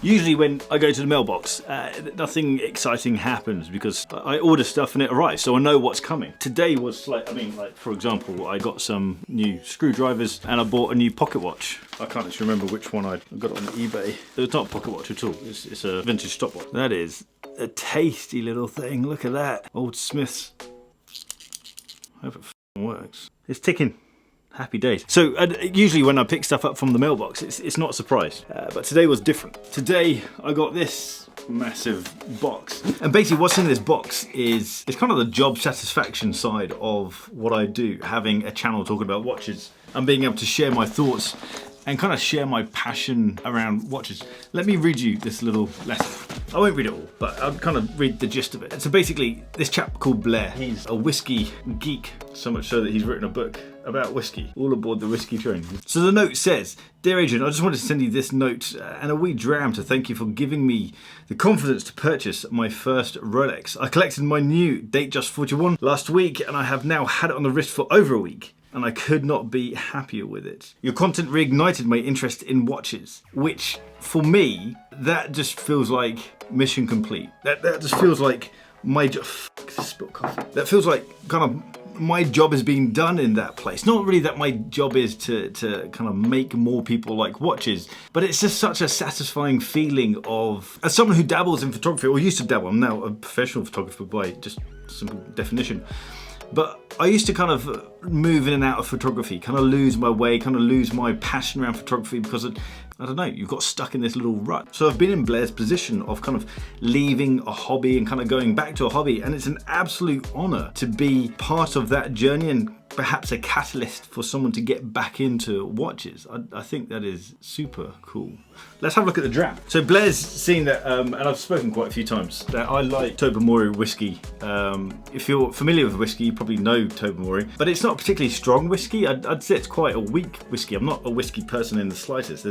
Usually when I go to the mailbox, nothing exciting happens because I order stuff and it arrives, so I know what's coming. Today was like, for example, I got some new screwdrivers and I bought a new pocket watch. I can't actually remember which one I got it on eBay. It's not a pocket watch at all, it's a vintage stopwatch. That is a tasty little thing, look at that. Old Smith's. I hope it works. It's ticking. Happy days. So usually when I pick stuff up from the mailbox, it's not a surprise, but today was different. Today I got this massive box, and basically what's in this box is it's kind of the job satisfaction side of what I do, having a channel talking about watches and being able to share my thoughts and kind of share my passion around watches. Let me read you this little letter. I won't read it all, but I'll kind of read the gist of it. So basically, this chap called Blair, he's a whiskey geek, so much so that he's written a book about whiskey, all aboard the whiskey train. So the note says, "Dear Adrian, I just wanted to send you this note and a wee dram to thank you for giving me the confidence to purchase my first Rolex. I collected my new DateJust 41 last week and I have now had it on the wrist for over a week. And I could not be happier with it. Your content reignited my interest in watches, which for me, that just feels like mission complete. That just feels like my job. Spilled coffee. That feels like kind of my job is being done in that place. Not really that my job is to kind of make more people like watches, but it's just such a satisfying feeling of, as someone who dabbles in photography, or used to dabble, I'm now a professional photographer by just simple definition. But I used to kind of move in and out of photography, kind of lose my way, kind of lose my passion around photography because I don't know, you've got stuck in this little rut. So I've been in Blair's position of kind of leaving a hobby and kind of going back to a hobby, and it's an absolute honor to be part of that journey and perhaps a catalyst for someone to get back into watches. I think that is super cool. Let's have a look at the dram. So Blair's seen that, and I've spoken quite a few times, that I like Tobermory whiskey. If you're familiar with whiskey, you probably know Tobermory, but it's not a particularly strong whiskey. I'd say it's quite a weak whiskey. I'm not a whiskey person in the slightest.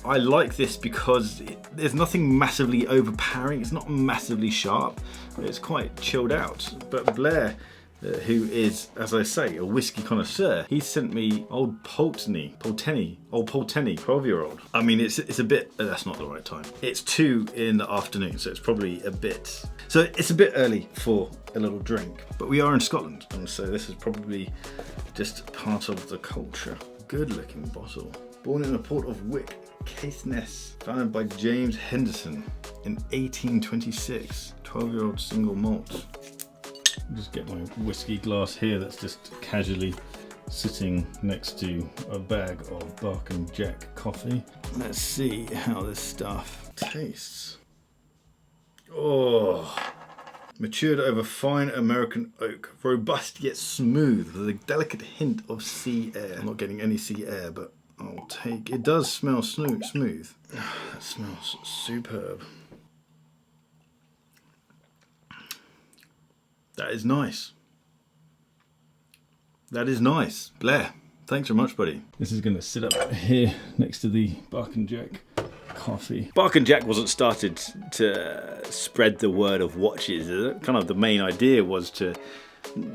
I like this because there's nothing massively overpowering. It's not massively sharp. It's quite chilled out. But Blair, who is, as I say, a whiskey connoisseur, he sent me old Pulteney, 12-year-old. I mean, it's a bit, that's not the right time. It's 2 in the afternoon, so it's probably a bit early for a little drink. But we are in Scotland, and so this is probably just part of the culture. Good looking bottle. Born in the port of Wick, Caithness, founded by James Henderson in 1826. 12-year-old single malt. Just get my whiskey glass here that's just casually sitting next to a bag of barkandjack coffee. Let's see how this stuff tastes. Oh, matured over fine American oak, robust yet smooth with a delicate hint of sea air. I'm not getting any sea air, but I'll take. It does smell smooth. That smells superb. That is nice. That is nice. Blair, thanks very much, buddy. This is going to sit up here next to the barkandjack coffee. Barkandjack wasn't started to spread the word of watches. Kind of the main idea was to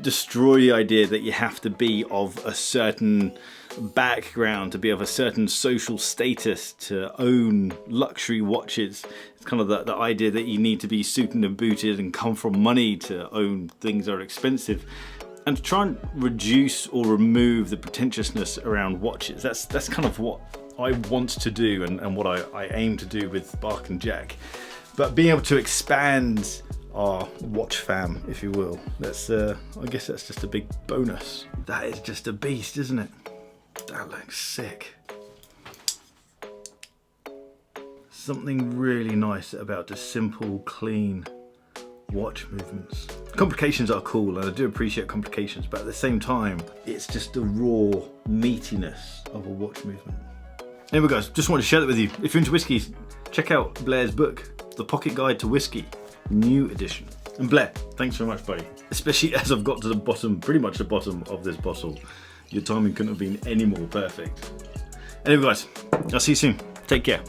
destroy the idea that you have to be of a certain background, to be of a certain social status to own luxury watches. It's kind of the idea that you need to be suited and booted and come from money to own things that are expensive, and to try and reduce or remove the pretentiousness around watches. That's kind of what I want to do and what I aim to do with barkandjack. But being able to expand our watch fam, if you will, I guess that's just a big bonus. That is just a beast, isn't it? That looks sick. Something really nice about the simple, clean watch movements. Complications are cool, and I do appreciate complications, but at the same time, it's just the raw meatiness of a watch movement. Anyway guys, just wanted to share that with you. If you're into whiskeys, check out Blair's book, The Pocket Guide to Whiskey, new edition. And Blair, thanks very much, buddy. Especially as I've got to the bottom, pretty much the bottom of this bottle. Your timing couldn't have been any more perfect. Anyway guys, I'll see you soon. Take care.